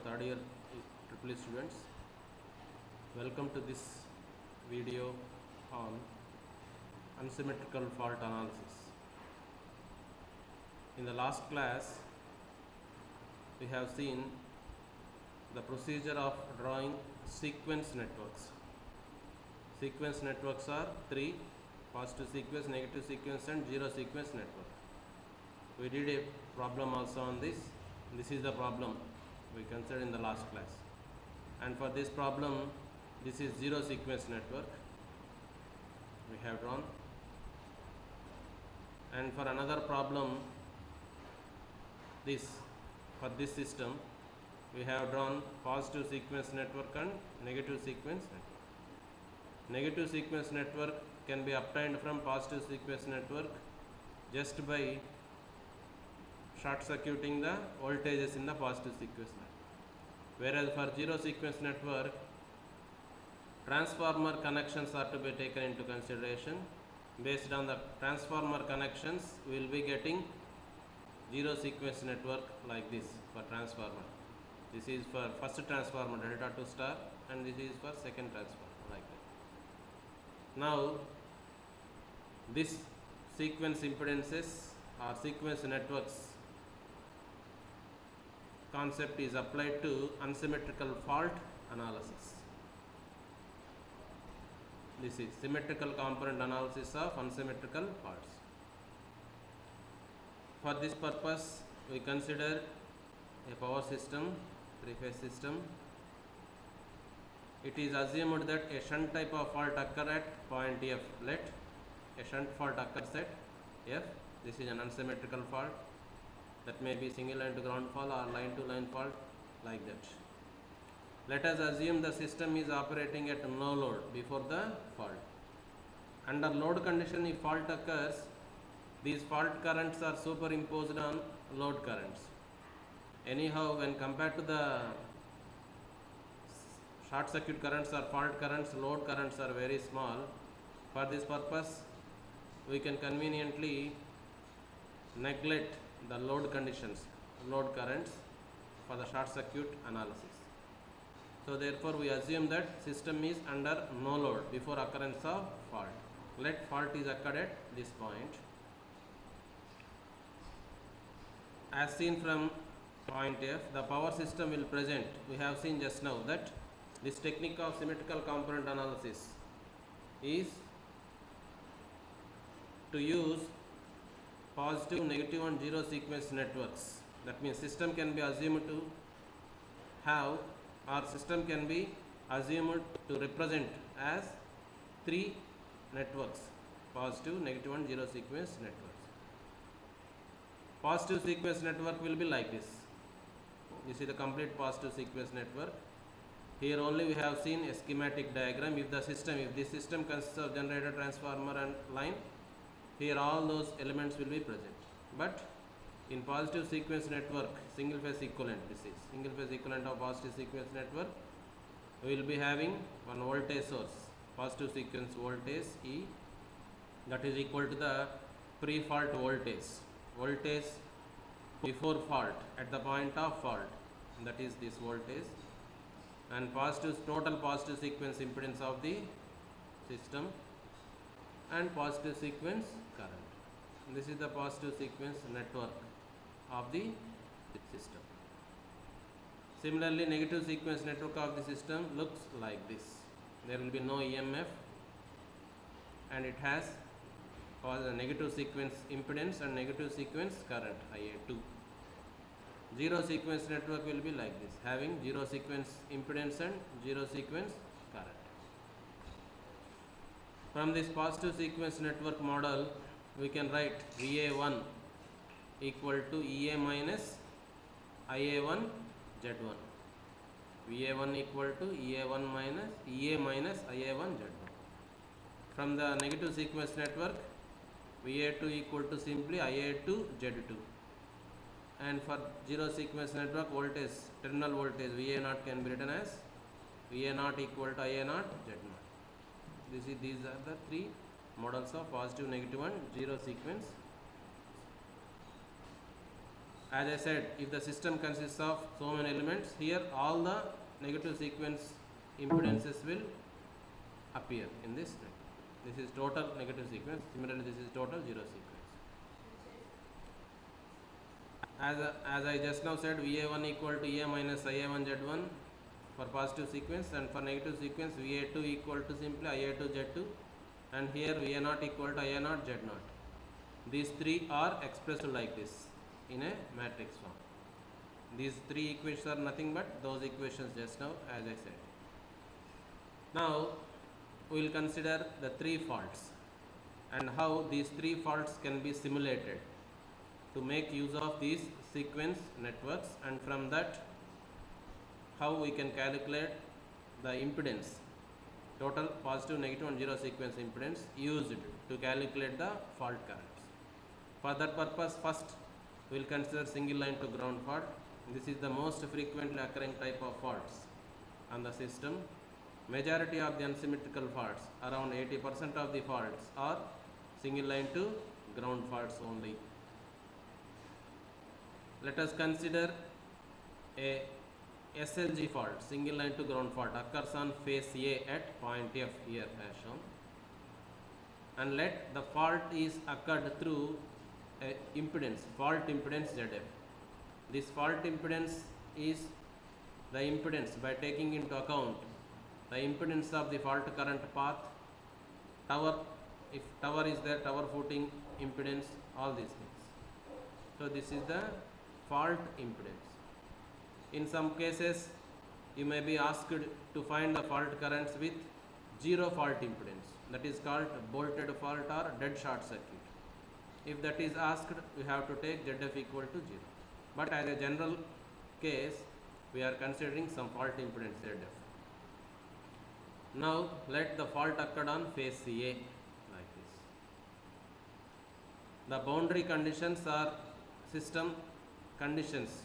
third year triple students. Welcome to this video on unsymmetrical fault analysis. In the last class we have seen the procedure of drawing sequence networks. Sequence networks are three: positive sequence, negative sequence and zero sequence network. We did a problem also on this. This is the problem we considered in the last class, and for this problem this is zero sequence network we have drawn, and for another problem for this system we have drawn positive sequence network and negative sequence network. Negative sequence network can be obtained from positive sequence network just by short circuiting the voltages in the positive sequence network, whereas for zero sequence network transformer connections are to be taken into consideration. Based on the transformer connections we will be getting zero sequence network like this for transformer. This is for first transformer delta to star, and this is for second transformer like that. Now this sequence impedances or sequence networks concept is applied to unsymmetrical fault analysis. This is symmetrical component analysis of unsymmetrical faults. For this purpose we consider a power system, three-phase system. It is assumed that a shunt type of fault occur at point F. Let a shunt fault occurs at F. This is an unsymmetrical fault. That may be single line to ground fault or line to line fault like that. Let us assume the system is operating at no load before the fault. Under load condition, if fault occurs, these fault currents are superimposed on load currents. Anyhow, when compared to the short circuit currents or fault currents, load currents are very small. For this purpose we can conveniently neglect the load conditions, load currents for the short circuit analysis. So therefore we assume that system is under no load before occurrence of fault. Let fault is occurred at this point. As seen from point F, the power system will present. We have seen just now that this technique of symmetrical component analysis is to use positive, negative and zero sequence networks. That means system can be assumed to have, or system can be assumed to represent as three networks: positive, negative and zero sequence networks. Positive sequence network will be like this. This is the complete positive sequence network. Here only we have seen a schematic diagram. If this system consists of generator, transformer and line, here all those elements will be present. But in positive sequence network, single phase equivalent, this is single phase equivalent of positive sequence network, we will be having one voltage source, positive sequence voltage E, that is equal to the pre-fault voltage before fault at the point of fault, that is this voltage, and total positive sequence impedance of the system and positive sequence current. This is the positive sequence network of the system. Similarly, negative sequence network of the system looks like this. There will be no EMF and it has a negative sequence impedance and negative sequence current IA2. Zero sequence network will be like this, having zero sequence impedance and zero sequence current. From this positive sequence network model we can write VA1 equal to EA minus IA1 Z1. VA1 equal to EA minus IA1 Z1. From the negative sequence network, VA2 equal to simply IA2 Z2. And for zero sequence network, voltage, terminal voltage VA0 can be written as VA0 equal to IA0 Z0. These are the three models of positive, negative and zero sequence. as I said, if the system consists of so many elements, here all the negative sequence impedances will appear in this network. This is total negative sequence. Similarly, this is total zero sequence. As I just now said, VA1 equal to A minus IA1 Z1 for positive sequence, and for negative sequence VA2 equal to simply IA2 Z2, and here VA0 equal to IA0 Z0. These three are expressed like this in a matrix form. These three equations are nothing but those equations just now as I said. Now we will consider the three faults and how these three faults can be simulated to make use of these sequence networks, and from that how we can calculate the impedance, total positive, negative and zero sequence impedance used to calculate the fault currents. For that purpose, first we will consider single line to ground fault. This is the most frequently occurring type of faults on the system. Majority of the unsymmetrical faults, around 80% of the faults, are single line to ground faults only. Let us consider a SLG fault, single line to ground fault, occurs on phase A at point F here as shown, and let the fault is occurred through a impedance, fault impedance ZF. This fault impedance is the impedance by taking into account the impedance of the fault current path, tower, if tower is there, tower footing impedance, all these things. So this is the fault impedance. In some cases you may be asked to find the fault currents with zero fault impedance, that is called bolted fault or dead short circuit. If that is asked, we have to take ZF equal to 0. But as a general case, we are considering some fault impedance ZF. Now let the fault occur on phase A like this. The boundary conditions or system conditions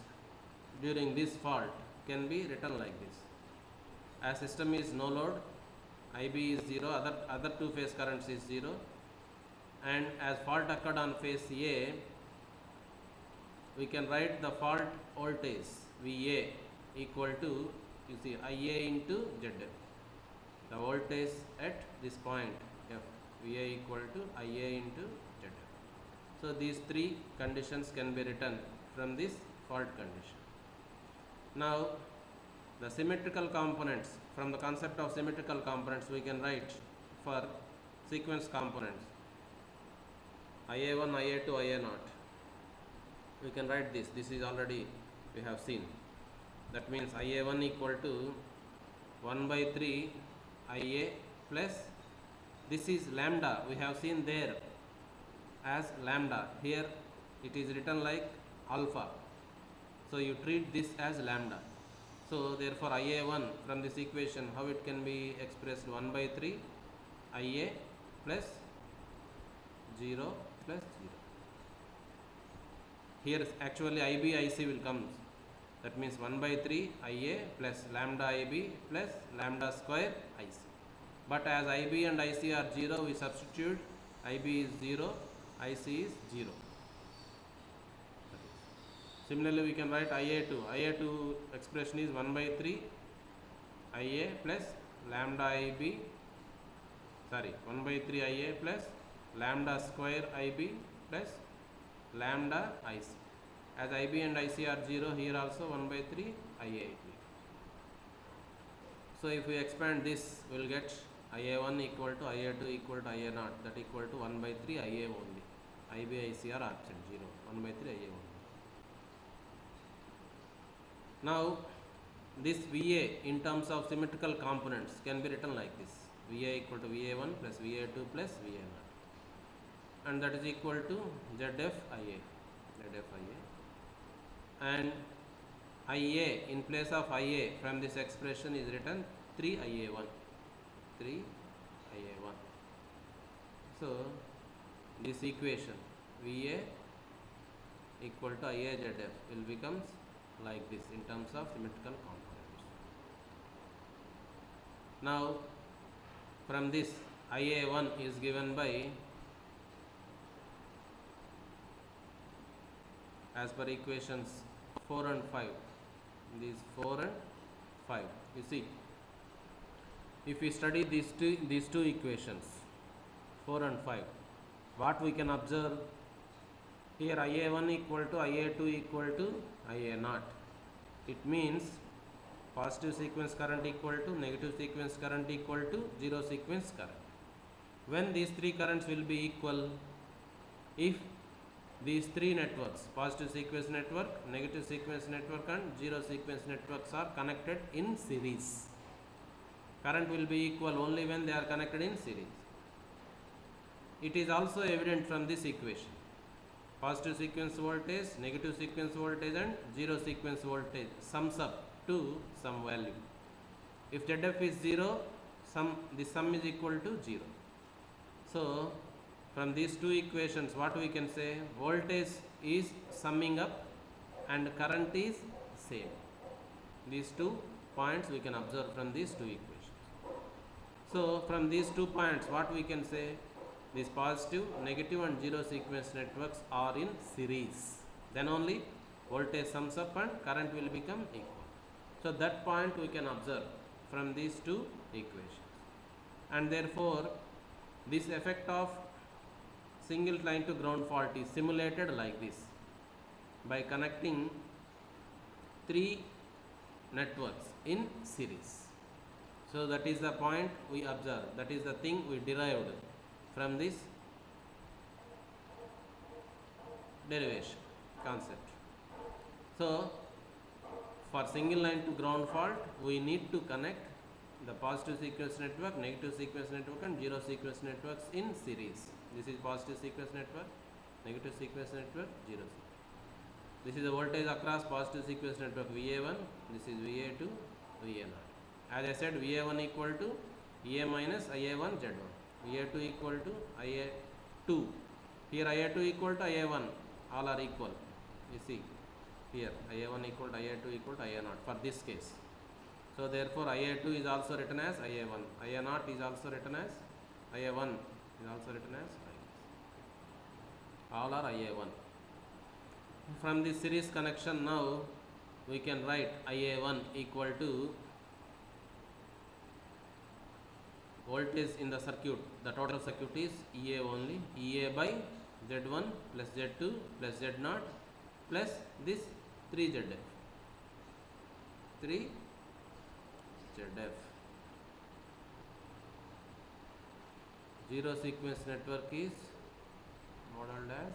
during this fault can be written like this. As system is no load, IB is 0, other two phase currents is 0, and as fault occurred on phase A, we can write the fault voltage VA equal to, you see, IA into ZF. The voltage at this point F, VA equal to IA into ZF. So these three conditions can be written from this fault condition. Now the symmetrical components, from the concept of symmetrical components we can write for sequence components IA1, IA2, IA0. We can write this. This is already we have seen. That means IA1 equal to 1 by 3 IA plus, this is lambda, we have seen there as lambda, here it is written like alpha, so you treat this as lambda. So therefore IA1 from this equation, how it can be expressed, 1 by 3 IA plus 0 plus 0. Here actually IB IC will come, that means 1 by 3 IA plus lambda IB plus lambda square IC. But as IB and IC are 0, we substitute IB is 0, IC is 0. Similarly, we can write IA2. IA2 expression is 1 by 3 IA plus lambda IB, 1 by 3 IA plus lambda square IB plus lambda IC. As IB and IC are 0, here also 1 by 3 IA. So if we expand this, we will get IA1 equal to IA2 equal to IA0, that equal to 1 by 3 IA only. IB, IC are absent, 0, 1 by 3 IA only. Now this VA in terms of symmetrical components can be written like this. VA equal to VA1 plus VA2 plus VA0, and that is equal to ZF IA. And IA, in place of IA from this expression is written 3 IA1. So this equation VA equal to IA ZF will becomes like this in terms of symmetrical components. Now from this IA1 is given by, as per equations 4 and 5. These 4 and 5. You see, if we study these two equations 4 and 5, what we can observe here, IA1 equal to IA2 equal to IA0. It means positive sequence current equal to negative sequence current equal to zero sequence current. When these three currents will be equal? If these three networks, positive sequence network, negative sequence network and zero sequence networks are connected in series. Current will be equal only when they are connected in series. It is also evident from this equation. Positive sequence voltage, negative sequence voltage and zero sequence voltage sums up to some value. If ZF is 0, the sum is equal to 0. So, from these two equations, what we can say? Voltage is summing up and current is same. These 2 points we can observe from these two equations. So, from these 2 points, what we can say? These positive, negative and zero sequence networks are in series. Then only voltage sums up and current will become equal. So, that point we can observe from these two equations. And therefore, this effect of single line to ground fault is simulated like this by connecting 3 networks in series. So, that is the point we observe, that is the thing we derived from this derivation concept. So, for single line to ground fault, we need to connect the positive sequence network, negative sequence network and zero sequence networks in series. This is positive sequence network, negative sequence network, zero sequence. This is the voltage across positive sequence network VA1, this is VA2, VA0. As I said, VA1 equal to EA minus IA1 Z1. IA2 equal to IA2. Here IA2 equal to IA1. All are equal. You see here IA1 equal to IA2 equal to IA0 for this case. So, therefore, IA2 is also written as IA1. IA0 is also written as IA1 is also written as IA. All are IA1. From this series connection now we can write IA1 equal to voltage in the circuit. The total circuit is EA only, EA by Z1 plus Z2 plus Z0 plus this 3 ZF. 3 ZF. Zero sequence network is modeled as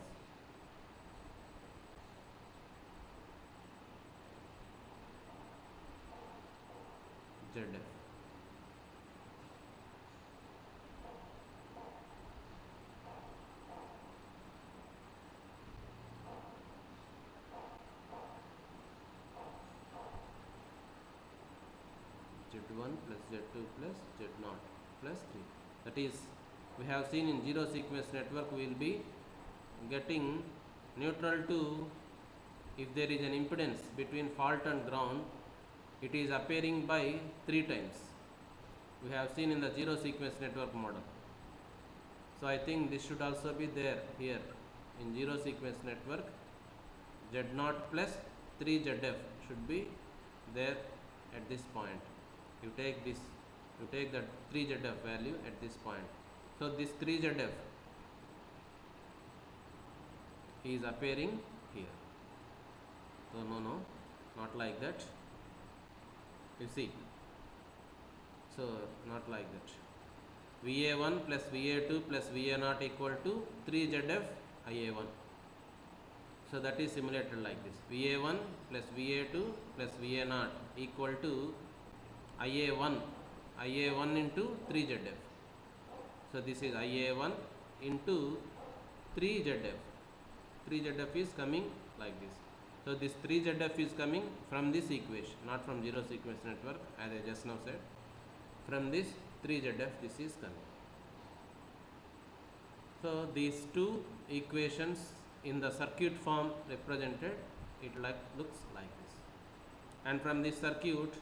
ZF. Z1 plus Z2 plus Z0 plus 3. That is, we have seen in zero sequence network we will be getting neutral to, if there is an impedance between fault and ground, it is appearing by 3 times. We have seen in the zero sequence network model. So, I think this should also be there here in zero sequence network. Z0 plus 3 ZF should be there at this point. You take this, you take that 3 ZF value at this point. So, this 3 ZF is appearing here. So, no, not like that. You see. So, not like that. VA1 plus VA2 plus VA0 equal to 3 ZF IA1. So, that is simulated like this. VA1 plus VA2 plus VA0 equal to IA1 into 3 ZF. So, this is IA1 into 3 ZF. 3 ZF is coming like this. So, this 3 ZF is coming from this equation, not from zero sequence network, as I just now said. From this 3 ZF this is coming. So, these two equations in the circuit form represented, it looks like this. And from this circuit,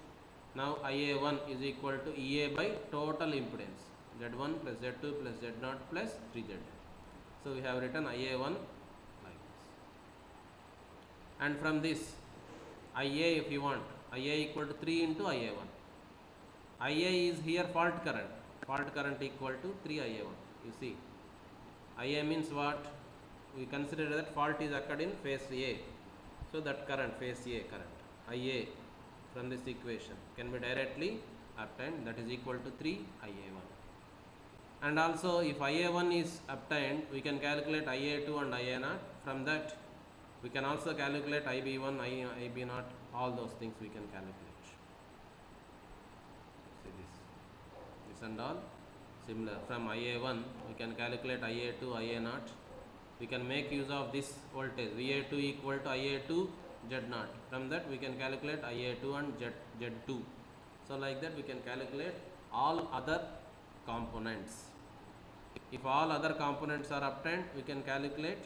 now IA1 is equal to EA by total impedance, Z1 plus Z2 plus Z0 plus 3 ZF. So, we have written IA1 like this. and from this IA, if you want, IA equal to 3 into IA1. IA is here fault current equal to 3 IA1. You see, IA means what? We consider that fault is occurred in phase A, so that current, phase A current, IA, from this equation can be directly obtained, that is equal to 3 IA1. And also if IA1 is obtained, we can calculate IA2 and IA0. From that we can also calculate IB1, IB0, all those things we can calculate. See this and all similar. From IA1 we can calculate IA2, IA0. We can make use of this voltage VA2 equal to IA2 Z0. From that we can calculate IA2 and Z2. So like that we can calculate all other components. If all other components are obtained, we can calculate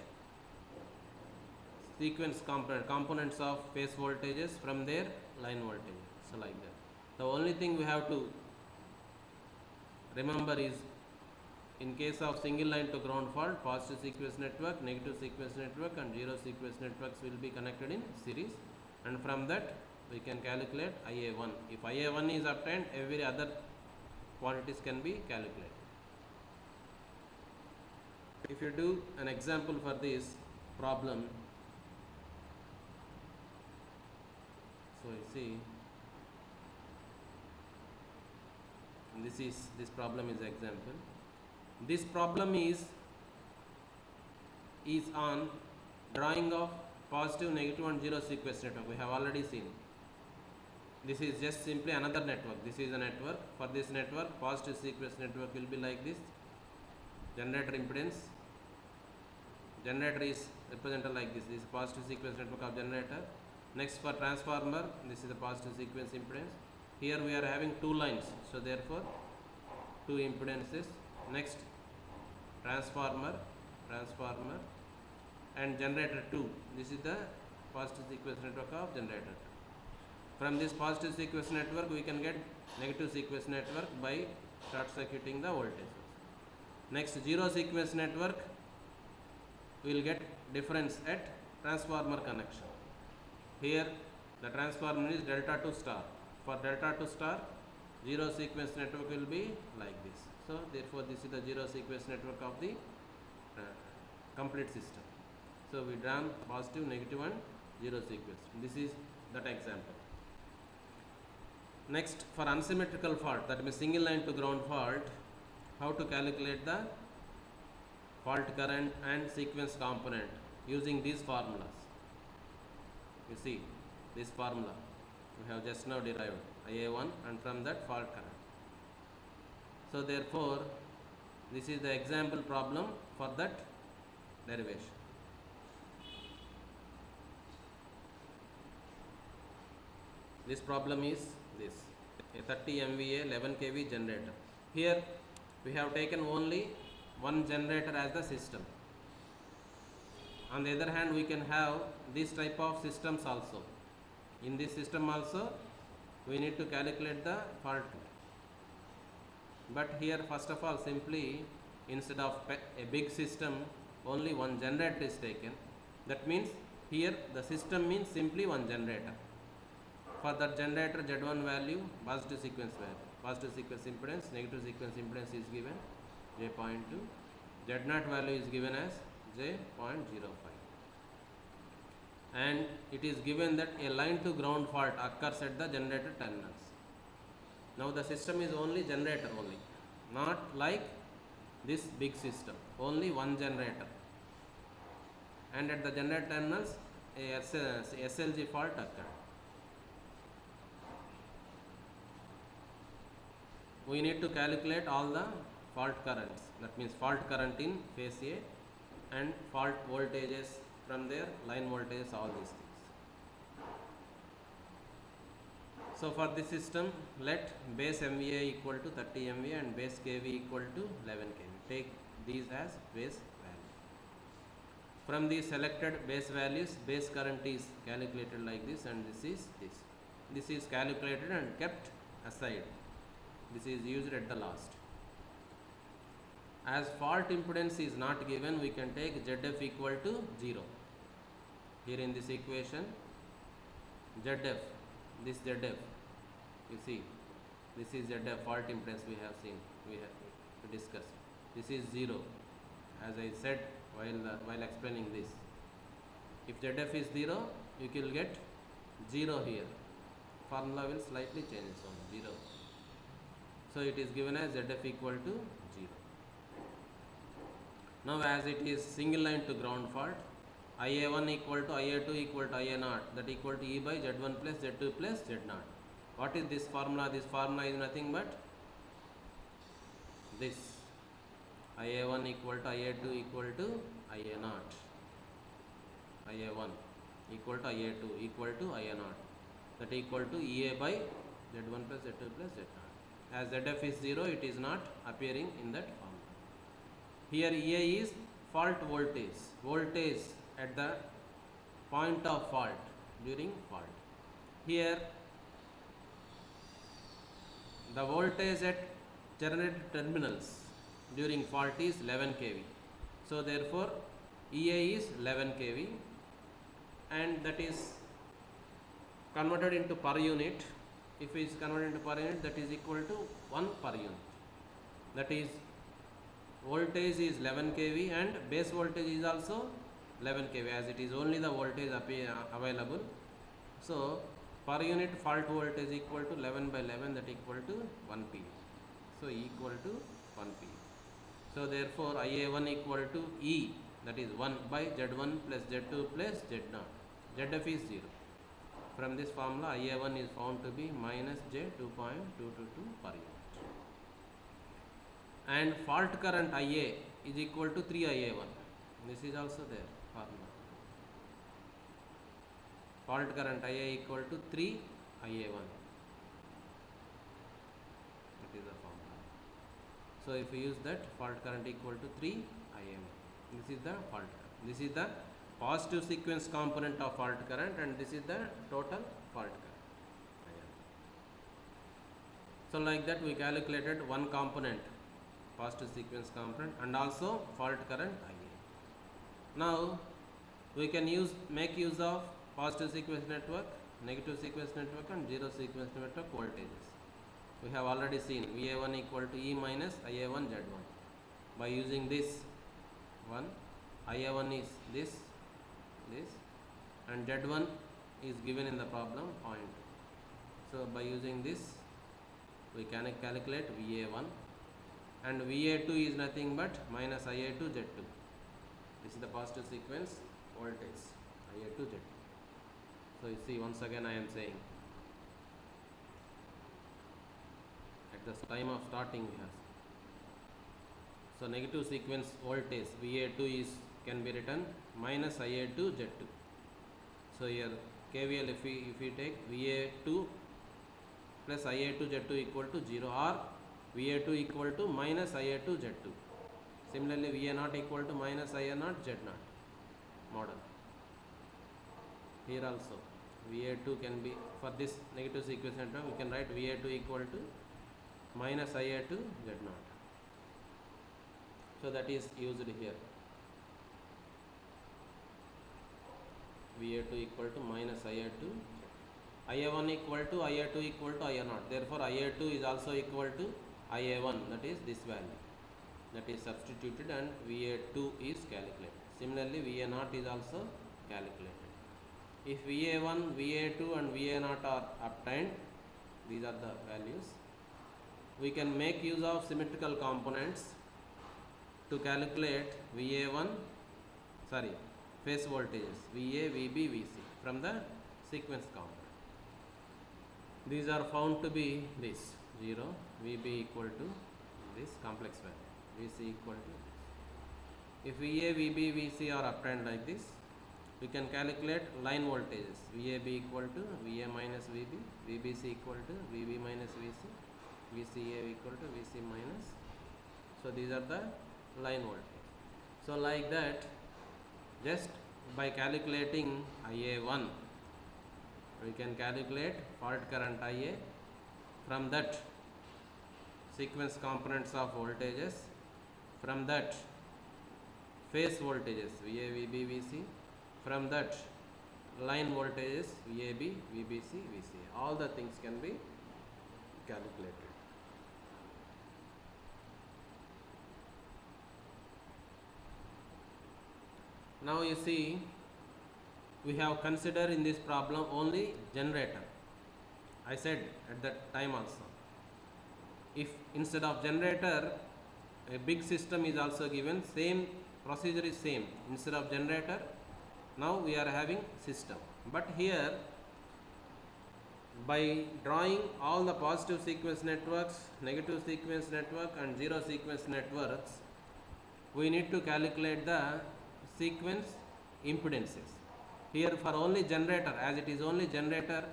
sequence components of phase voltages from their line voltage. So like that. The only thing we have to remember is, in case of single line to ground fault, positive sequence network, negative sequence network and zero sequence networks will be connected in series, and from that we can calculate IA1. If IA1 is obtained, every other quantities can be calculated. If you do an example for this problem, so you see, this problem is example. This problem is on drawing of positive, negative and zero sequence network. We have already seen. This is just simply another network. This is a network. For this network, positive sequence network will be like this. Generator impedance. Generator is represented like this. This is positive sequence network of generator. Next, for transformer, this is the positive sequence impedance. Here we are having two lines, so therefore two impedances. Next, transformer and generator 2. This is the positive sequence network of generator. From this positive sequence network we can get negative sequence network by short circuiting the voltage. Next, zero sequence network, we will get difference at transformer connection. Here the transformer is delta to star. For delta to star, zero sequence network will be like this. So therefore this is the zero sequence network of the complete system. So we draw positive, negative and zero sequence. This is that example. Next, for unsymmetrical fault, that means single line to ground fault, how to calculate the fault current and sequence component using these formulas. You see this formula we have just now derived, IA1, and from that fault current. So therefore this is the example problem for that derivation. This problem is this, a 30 MVA 11 kV generator. Here we have taken only one generator as the system. On the other hand, we can have this type of systems also. In this system also we need to calculate the fault current. But here first of all, simply instead of a big system, only one generator is taken. That means here the system means simply one generator. For that generator, Z1 value, positive sequence value, positive sequence impedance, negative sequence impedance is given J.2, Z0 value is given as J.05, and it is given that a line to ground fault occurs at the generator terminals. Now the system is only generator only, not like this big system, only one generator, and at the generator terminals a SLG fault occurred. We need to calculate all the fault currents, that means fault current in phase A and fault voltages from their line voltages, all these things. So for this system, let base MVA equal to 30 MVA and base kV equal to 11 kV. Take these as base values. From these selected base values, base current is calculated like this, and this is this. This is calculated and kept aside. This is used at the last. As fault impedance is not given, we can take ZF equal to 0. here in this equation, ZF, this ZF, you see, this is ZF fault impedance we have seen, we have to discuss. This is 0, as I said while explaining this. If ZF is 0, you will get 0 here. Formula will slightly change on 0. So it is given as ZF equal to 0. Now as it is single line to ground fault, IA1 equal to IA2 equal to IA0, that equal to E by Z1 plus Z2 plus Z0. What is this formula? This formula is nothing but this. IA1 equal to IA2 equal to IA0. IA1 equal to IA2 equal to IA0, that equal to EA by Z1 plus Z2 plus Z0. As ZF is 0, it is not appearing in that formula. Here EA is fault voltage at the point of fault, during fault. Here the voltage at generator terminals during fault is 11 kV. So therefore EA is 11 kV, and that is converted into per unit. If it is converted into per unit, that is equal to 1 per unit. That is, voltage is 11 kV and base voltage is also 11 kV, as it is only the voltage available. So per unit fault voltage equal to 11 by 11, that equal to 1 p. So equal to 1 p. So therefore IA1 equal to E, that is 1 by Z1 plus Z2 plus Z0. ZF is 0. From this formula, IA1 is found to be minus J 2.222 per unit. And fault current IA is equal to 3 IA1. This is also there, formula. Fault current IA equal to 3 IA1. That is the formula. So if we use that, fault current equal to 3 IA1. This is the fault current. This is the positive sequence component of fault current, and this is the total fault current. So like that we calculated one component, positive sequence component, and also fault current IA. Now we can make use of positive sequence network, negative sequence network, and zero sequence network voltages. We have already seen VA1 equal to E minus IA1 Z1. By using this one, IA1 is this, and Z1 is given in the problem, 0.2. So by using this, we can calculate VA1, and VA2 is nothing but minus IA2 Z2. This is the positive sequence voltage, IA2 Z2. So you see, once again I am saying, at the time of starting we have. So negative sequence voltage VA2 can be written minus IA2 Z2. So here KVL, if we take VA2 plus IA2 Z2 equal to 0, or VA2 equal to minus IA2 Z2. Similarly, VA0 equal to minus IA0 Z0 model. Here also VA2 can be, for this negative sequence network, we can write VA2 equal to minus IA2 Z0. So that is used here. VA2 equal to minus IA2, IA1 equal to IA2 equal to IA0. Therefore IA2 is also equal to IA1, that is this value, that is substituted, and VA2 is calculated. Similarly, VA0 is also calculated. If VA1, VA2 and VA0 are obtained, these are the values, we can make use of symmetrical components to calculate phase voltages VA, VB, VC from the sequence component. These are found to be this 0, VB equal to this complex value, VC equal to this. If VA, VB, VC are obtained like this, we can calculate line voltages VAB equal to VA minus VB, VBC equal to VB minus VC, VCA equal to VC minus. So these are the line voltage. So like that, just by calculating IA1, we can calculate fault current IA. From that, sequence components of voltages. From that, phase voltages VA, VB, VC. From that, line voltages VAB, VBC, VCA. All the things can be calculated. Now you see, we have considered in this problem only generator. I said at that time also, if instead of generator a big system is also given, same procedure is same. Instead of generator, now we are having system. But here, by drawing all the positive sequence networks, negative sequence network and zero sequence networks, we need to calculate the sequence impedances. Here for only generator, as it is only generator,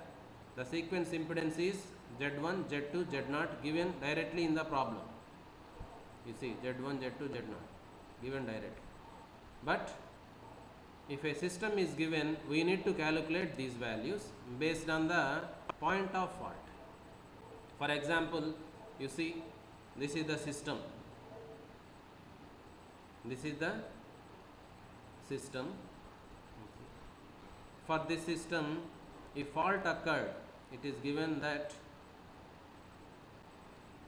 the sequence impedance is Z1, Z2, Z0 given directly in the problem. You see Z1, Z2, Z0 given directly. But if a system is given, we need to calculate these values based on the point of fault. For example, you see, this is the system. This is the system. For this system, if fault occurred, it is given that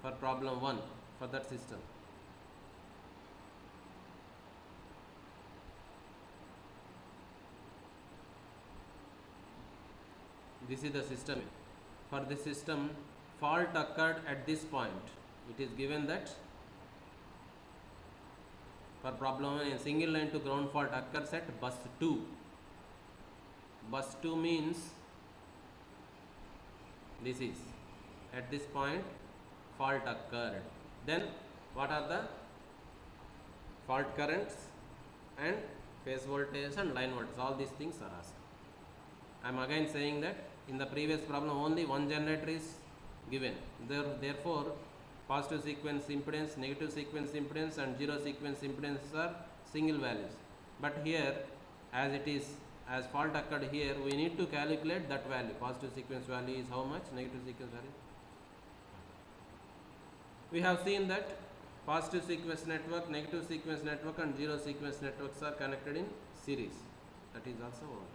for problem 1 for that system. This is the system. For this system, fault occurred at this point. It is given that for problem 1, a single line to ground fault occurs at bus 2. Bus 2 means this is at this point fault occurred. Then what are the fault currents and phase voltage and line voltage? All these things are asked. I am again saying that in the previous problem only one generator is given. Therefore, positive sequence impedance, negative sequence impedance and zero sequence impedance are single values. But here, as it is, as fault occurred here, we need to calculate that value. Positive sequence value is how much? Negative sequence value. We have seen that positive sequence network, negative sequence network and zero sequence networks are connected in series. That is also one.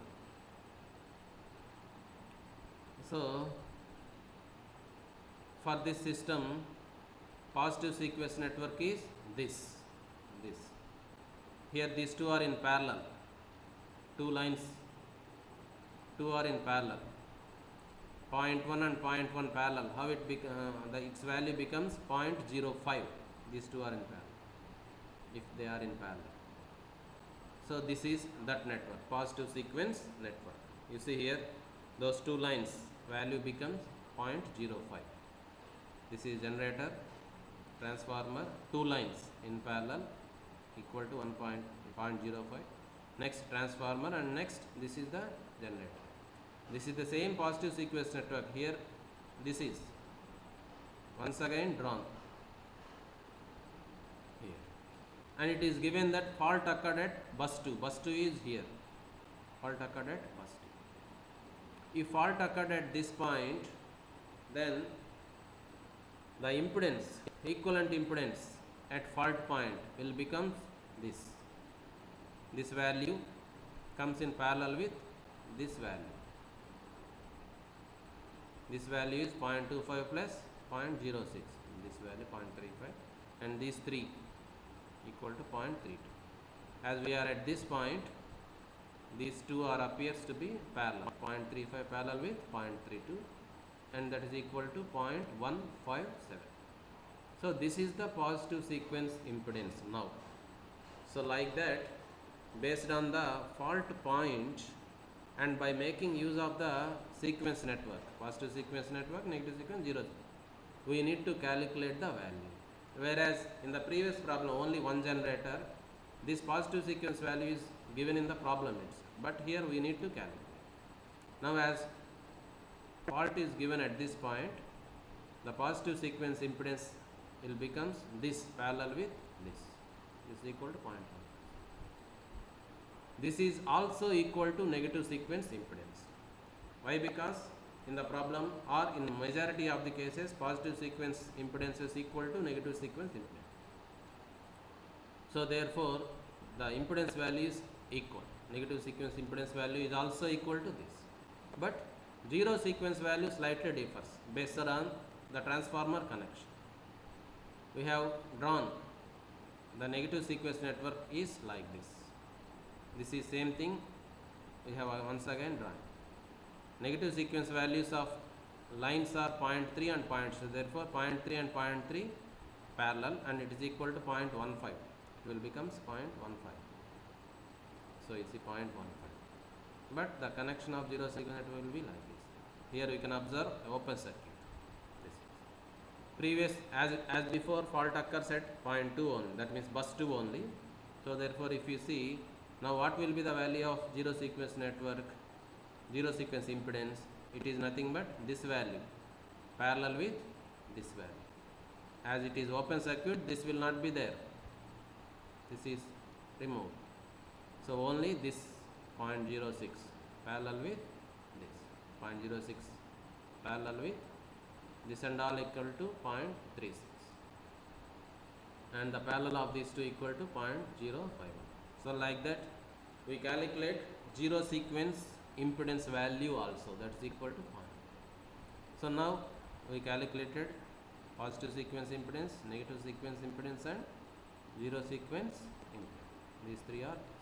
So, for this system, positive sequence network is this. Here these two are in parallel. Two lines, two are in parallel. Point 1 and point 1 parallel. How it its value becomes 0.05. These two are in parallel. If they are in parallel. So this is that network, positive sequence network. You see here, those two lines value becomes 0.05. This is generator, transformer, two lines in parallel equal to 1.05. Next transformer and next this is the generator. This is the same positive sequence network. Here this is once again drawn here, and it is given that fault occurred at bus 2. Bus 2 is here. Fault occurred at bus 2. If fault occurred at this point, then the impedance, equivalent impedance at fault point will become this. This value comes in parallel with this value. This value is 0.25 plus 0.06. This value 0.35 and these three equal to 0.32. As we are at this point, these two are appears to be parallel. 0.35 parallel with 0.32 and that is equal to 0.157. So this is the positive sequence impedance now. So like that, based on the fault point and by making use of the sequence network, positive sequence network, negative sequence, zero, we need to calculate the value. Whereas in the previous problem only one generator, this positive sequence value is given in the problem itself. But here we need to calculate. Now as fault is given at this point, the positive sequence impedance will becomes this parallel with this. This is equal to 0.1. This is also equal to negative sequence impedance. Why? Because in the problem or in majority of the cases, positive sequence impedance is equal to negative sequence impedance. So therefore, the impedance value is equal. negative sequence impedance value is also equal to this, but zero sequence value slightly differs based on the transformer connection. We have drawn the negative sequence network is like this. This is same thing we have once again drawn. Negative sequence values of lines are 0.3 and 0.6, therefore 0.3 and 0.3 parallel, and it is equal to 0.15. It will becomes 0.15. So you see 0.15. But the connection of zero sequence network will be like this. Here we can observe open circuit. Previous as before, fault occurs at 0.2 only, that means bus 2 only. So therefore, if you see now what will be the value of zero sequence network, zero sequence impedance, it is nothing but this value parallel with this value. As it is open circuit, this will not be there, this is removed. So only this 0.06 parallel with this, 0.06 parallel with this, and all equal to 0.36, and the parallel of these two equal to 0.051. So like that we calculate zero sequence impedance value also, that is equal to 0. So now we calculated positive sequence impedance, negative sequence impedance, and zero sequence impedance. These three are this.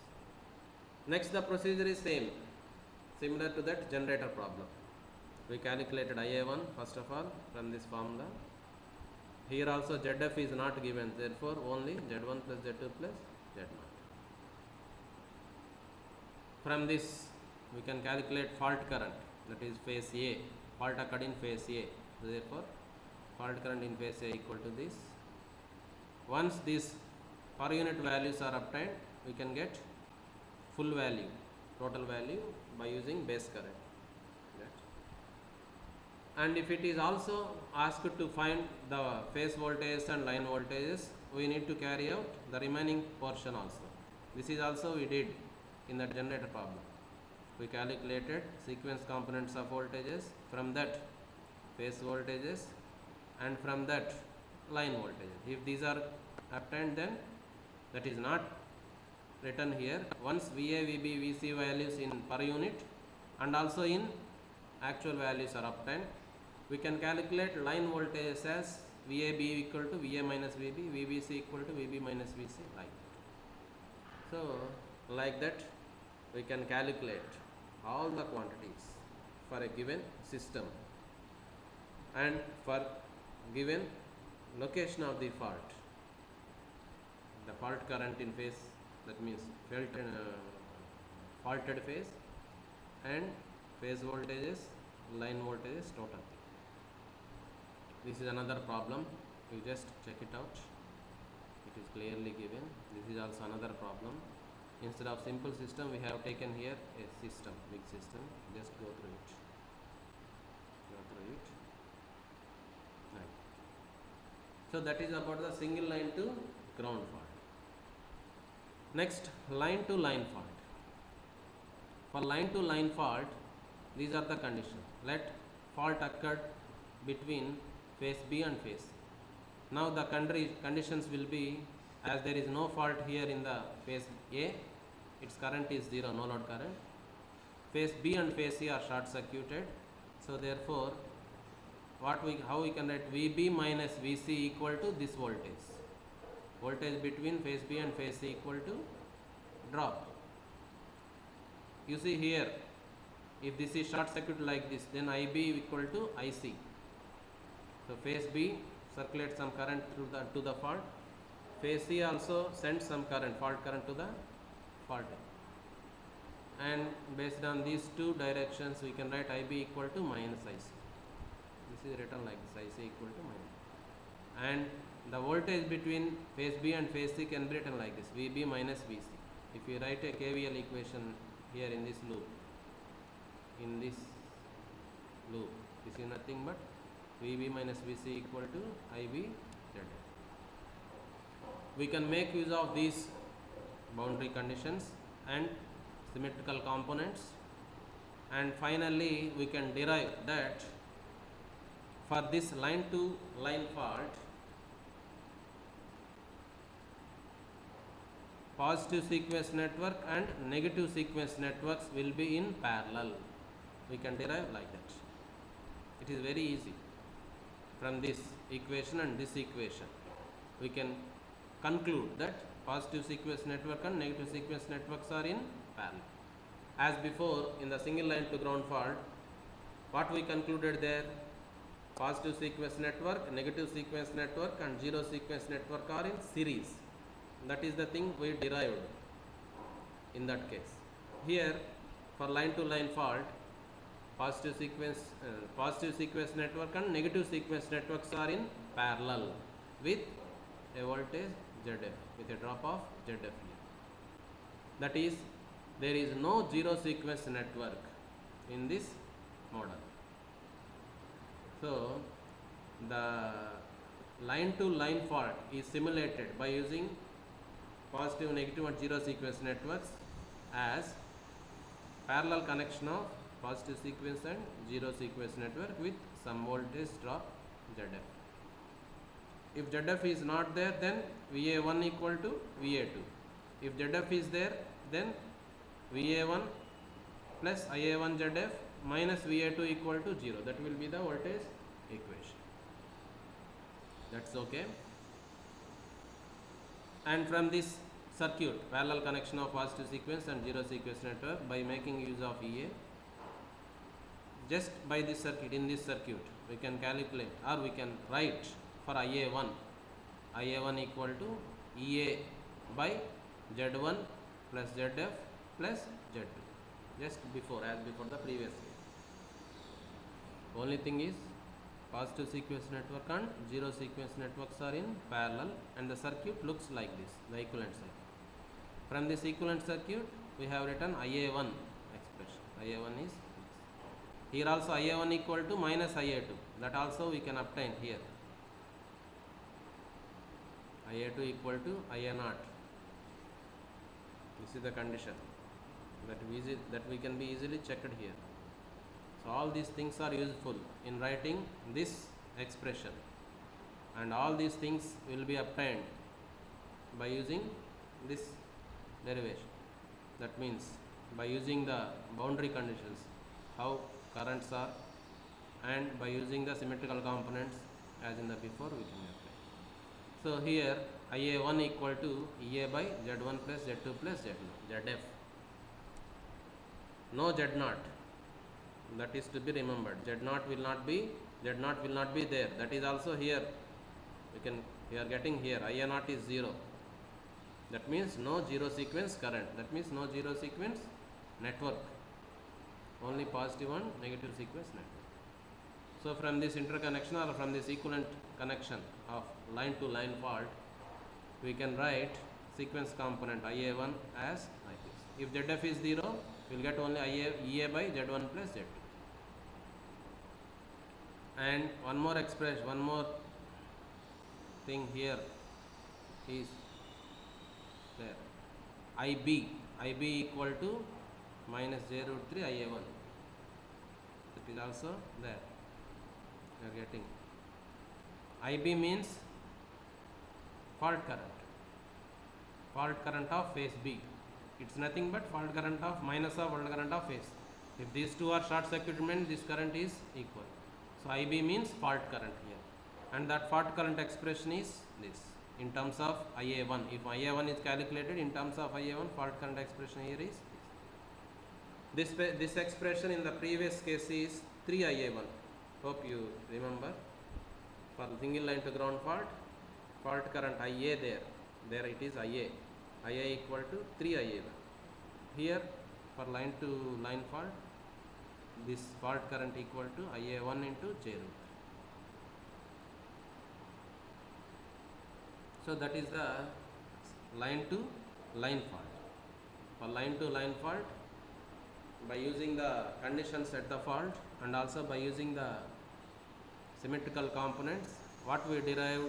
Next, the procedure is similar to that generator problem. We calculated IA1 first of all from this formula. Here also ZF is not given, therefore only Z1 plus Z2 plus Z0. From this we can calculate fault current, that is phase A, fault occurred in phase A. Therefore fault current in phase A equal to this. Once these per unit values are obtained, we can get full value, total value by using base current. And if it is also asked to find the phase voltages and line voltages, we need to carry out the remaining portion also. This is also we did in that generator problem. We calculated sequence components of voltages, from that phase voltages, and from that line voltages. If these are obtained, then that is not written here. Once VA, VB, VC values in per unit and also in actual values are obtained, we can calculate line voltages as VAB equal to VA minus VB, VBC equal to VB minus VC, like that. So like that we can calculate all the quantities for a given system and for given location of the fault. The fault current in phase, that means faulted phase, and phase voltages, line voltages, total. This is another problem, you just check it out, it is clearly given. This is also another problem. Instead of simple system, we have taken here a system, big system. Just go through it. Right. So that is about the single line to ground fault. Next, line to line fault. For line to line fault, these are the conditions. Let fault occurred between phase B and phase C. Now the conditions will be, as there is no fault here in the phase A, its current is 0, no load current. Phase B and phase C are short circuited. So therefore, how we can write VB minus VC equal to this voltage. Voltage between phase B and phase C equal to drop. You see here, if this is short circuit like this, then IB equal to IC. So phase B circulates some current through to the fault. Phase C also sends some current, fault current to the fault. And based on these two directions, we can write IB equal to minus IC. This is written like this, IC equal to minus. And the voltage between phase B and phase C can be written like this, VB minus VC. If you write a KVL equation here in this loop, this is nothing but VB minus VC equal to IB ZL. We can make use of these boundary conditions and symmetrical components, and finally we can derive that for this line to line fault, positive sequence network and negative sequence networks will be in parallel. We can derive like that. It is very easy. From this equation and this equation, we can conclude that positive sequence network and negative sequence networks are in parallel. As before, in the single line to ground fault, what we concluded there? Positive sequence network, negative sequence network and zero sequence network are in series. That is the thing we derived in that case. Here, for line to line fault, positive sequence network and negative sequence networks are in parallel with a voltage ZF, with a drop of ZF here. That is, there is no zero sequence network in this model. So, the line to line fault is simulated by using positive, negative and zero sequence networks as parallel connection of positive sequence and zero sequence network with some voltage drop ZF. If ZF is not there, then VA1 equal to VA2. If ZF is there, then VA1 plus IA1 ZF minus VA2 equal to 0. That will be the voltage equation. That's okay. And from this circuit, parallel connection of positive sequence and zero sequence network, by making use of EA, just by this circuit, in this circuit, we can calculate or we can write for IA1 equal to EA by Z1 plus ZF plus Z2, just before, as before the previous case. Only thing is, positive sequence network and zero sequence networks are in parallel and the circuit looks like this, the equivalent circuit. From this equivalent circuit, we have written IA1 expression. IA1 is this. Here also IA1 equal to minus IA2. That also we can obtain here. IA2 equal to IA0. This is the condition that we can be easily checked here. So all these things are useful in writing this expression, and all these things will be obtained by using this derivation. That means by using the boundary conditions, how currents are, and by using the symmetrical components as in the before, we can apply. So here IA1 equal to EA by Z1 plus Z2 plus ZF. No Z0. That is to be remembered. Z0 will not be there. That is also here. We are getting here IA0 is 0. That means no zero sequence current. That means no zero sequence network. Only positive and negative sequence network. So from this interconnection or from this equivalent connection of line to line fault, we can write sequence component IA1 as like this. If ZF is 0, we will get only EA by Z1 plus Z2. And one more thing here is there. IB equal to minus J root 3 IA1. That is also there. We are getting. IB means fault current of phase B. It's nothing but fault current of minus of fault current of phase. If these two are short circuit, means this current is equal. So IB means fault current here, and that fault current expression is this in terms of IA1. If IA1 is calculated in terms of IA1, fault current expression here is this. This expression in the previous case is 3 IA1. Hope you remember. For the single line to ground fault current IA there it is IA equal to 3 IA1. Here for line to line fault, this fault current equal to IA1 into J root. So that is the line to line fault. For line to line fault, by using the conditions at the fault and also by using the symmetrical components, what we derived,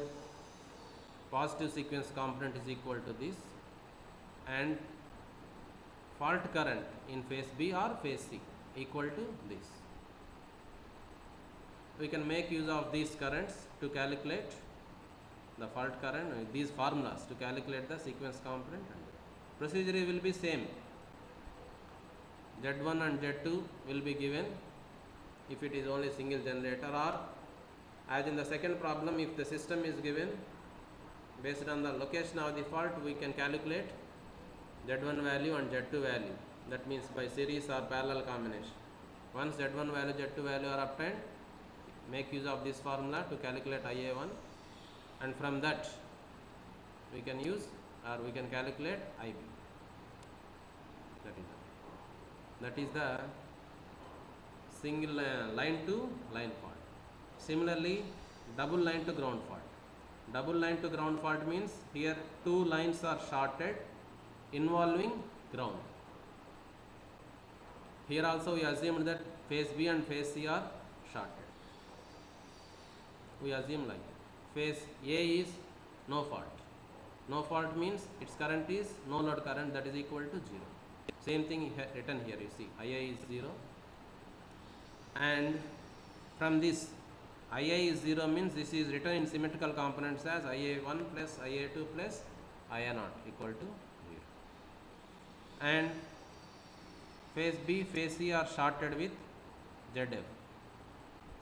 positive sequence component is equal to this, and fault current in phase B or phase C equal to this. We can make use of these currents to calculate the fault current, these formulas to calculate the sequence component. procedure will be same. Z1 and Z2 will be given if it is only single generator, or as in the second problem, if the system is given based on the location of the fault, we can calculate Z1 value and Z2 value, that means by series or parallel combination. Once Z1 value, Z2 value are obtained, make use of this formula to calculate IA1, and from that we can use or we can calculate IB. That is the single line to line fault. Similarly, double line to ground fault. Double line to ground fault means here two lines are shorted involving ground. Here also we assumed that phase B and phase C are shorted. We assume like that. Phase A is no fault. No fault means its current is no load current, that is equal to 0. Same thing written here, you see IA is 0, and from this IA is 0 means this is written in symmetrical components as IA1 plus IA2 plus IA0 equal to 0. And phase B, phase C are shorted with ZF.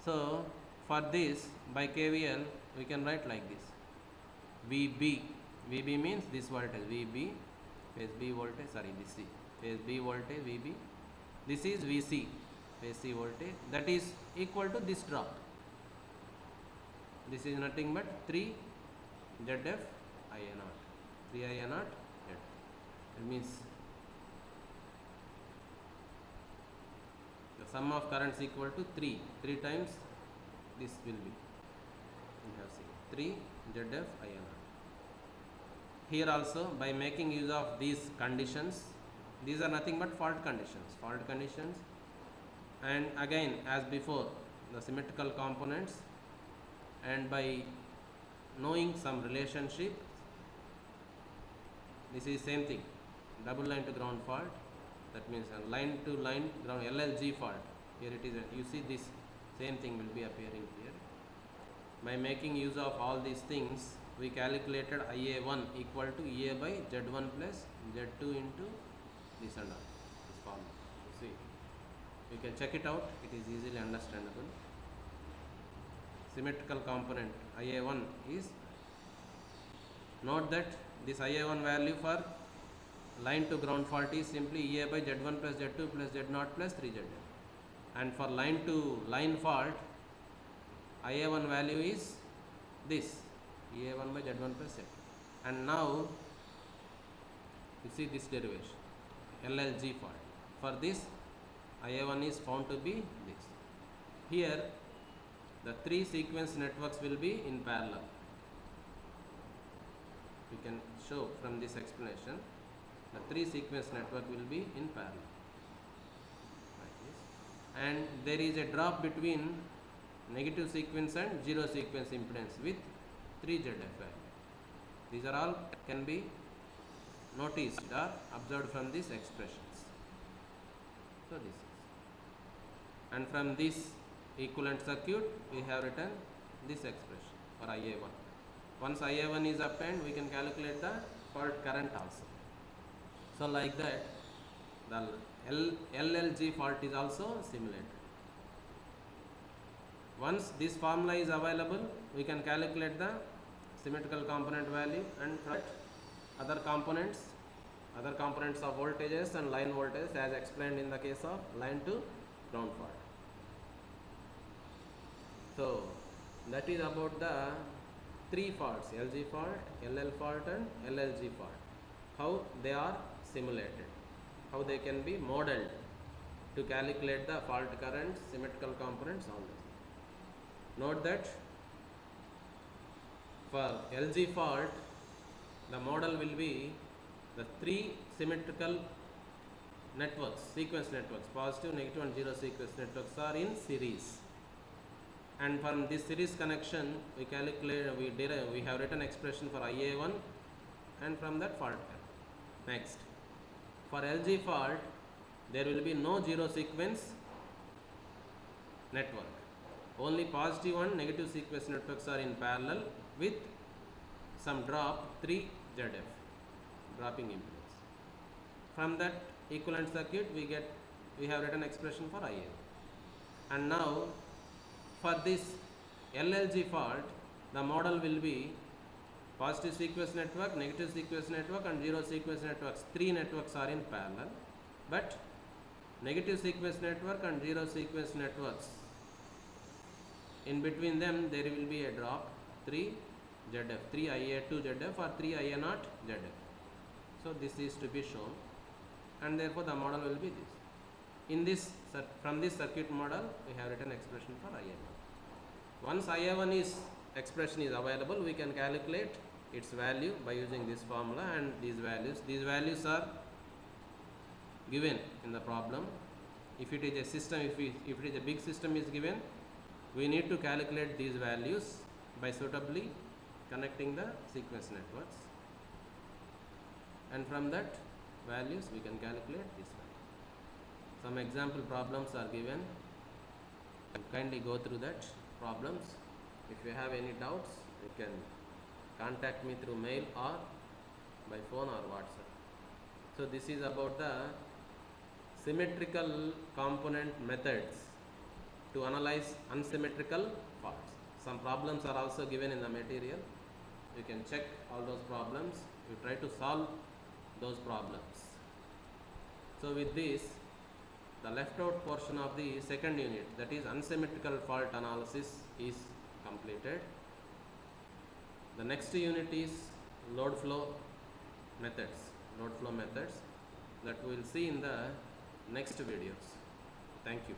So for this, by KVL we can write like this: VB means this voltage VB, phase B voltage, this C, phase B voltage VB, this is VC, phase C voltage, that is equal to this drop. This is nothing but 3 ZF IA0, 3 IA0 Z. It means the sum of currents equal to 3 times this will be, we have seen 3 ZF IA0. Here also, by making use of these conditions, these are nothing but fault conditions, and again as before the symmetrical components, and by knowing some relationship, this is same thing, double line to ground fault, that means line to line ground LLG fault. Here it is, you see this same thing will be appearing here. By making use of all these things, we calculated IA1 equal to EA by Z1 plus Z2 into this and all, this formula. You see, you can check it out, it is easily understandable. Symmetrical component IA1 is, note that this IA1 value for line to ground fault is simply EA by Z1 plus Z2 plus Z0 plus 3ZF, and for line to line fault IA1 value is this EA1 by Z1 plus Z. And now you see this derivation LLG fault. For this IA1 is found to be this. Here the 3 sequence networks will be in parallel. We can show from this explanation the 3 sequence network will be in parallel like this, and there is a drop between negative sequence and 0 sequence impedance with 3 ZF value. These are all can be noticed or observed from these expressions. So this is, and from this equivalent circuit we have written this expression for IA1. Once IA1 is obtained, we can calculate the fault current also. So like that the LLG fault is also simulated. Once this formula is available, we can calculate the symmetrical component value, and other components of voltages and line voltages as explained in the case of line to ground fault. So that is about the 3 faults: LG fault, LL fault and LLG fault. How they are simulated, how they can be modeled to calculate the fault currents, symmetrical components, all this. Note that for LG fault, the model will be the 3 symmetrical networks, sequence networks, positive, negative and 0 sequence networks are in series. And from this series connection, we have written expression for IA1, and from that fault current. Next, for LG fault, there will be no 0 sequence network. Only positive and negative sequence networks are in parallel with some drop 3 ZF, dropping impedance. from that equivalent circuit we have written expression for IN. And now for this LLG fault, the model will be positive sequence network, negative sequence network and zero sequence networks. Three networks are in parallel, but negative sequence network and zero sequence networks, in between them there will be a drop 3 ZF, 3 IA2 ZF or 3 IA0 ZF. So this is to be shown, and therefore the model will be this. In this, from this circuit model we have written expression for IA1. Once IA1 expression is available, we can calculate its value by using this formula and these values are given in the problem. If it is a system, if it is a big system is given, we need to calculate these values by suitably connecting the sequence networks, and from that values we can calculate this value. Some example problems are given. You kindly go through that problems. If you have any doubts, you can contact me through mail or by phone or WhatsApp. So this is about the symmetrical component methods to analyze unsymmetrical faults. Some problems are also given in the material. You can check all those problems. You try to solve those problems. So with this, the left out portion of the second unit, that is unsymmetrical fault analysis, is completed. The next unit is load flow methods that we will see in the next videos. Thank you.